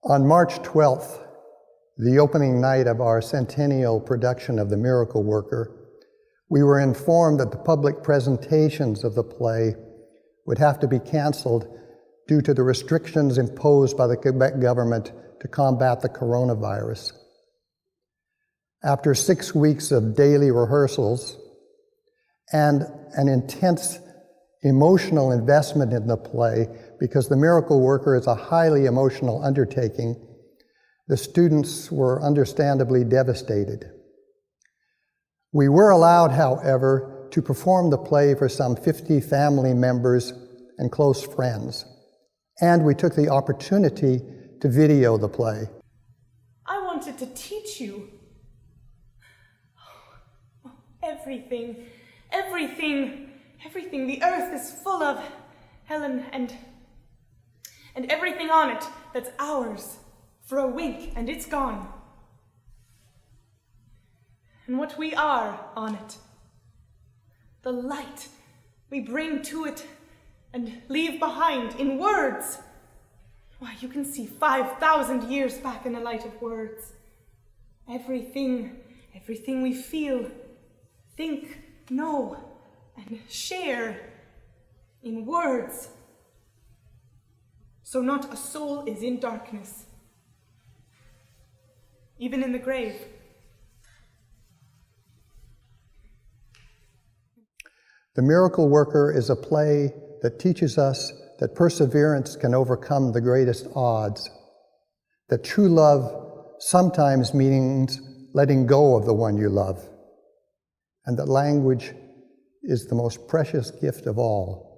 On March 12th, the opening night of our centennial production of The Miracle Worker, we were informed that the public presentations of the play would have to be canceled due to the restrictions imposed by the Quebec government to combat the coronavirus. After 6 weeks of daily rehearsals and an intense emotional investment in the play, because The Miracle Worker is a highly emotional undertaking, the students were understandably devastated. We were allowed, however, to perform the play for some 50 family members and close friends, and we took the opportunity to video the play. I wanted to teach you. Everything the earth is full of, Helen, and everything on it that's ours, for a wink and it's gone. And what we are on it, the light we bring to it and leave behind in words. Why, you can see 5,000 years back in the light of words. Everything we feel, think, know, and share in words. So not a soul is in darkness, even in the grave. The Miracle Worker is a play that teaches us that perseverance can overcome the greatest odds, that true love sometimes means letting go of the one you love, and that language is the most precious gift of all.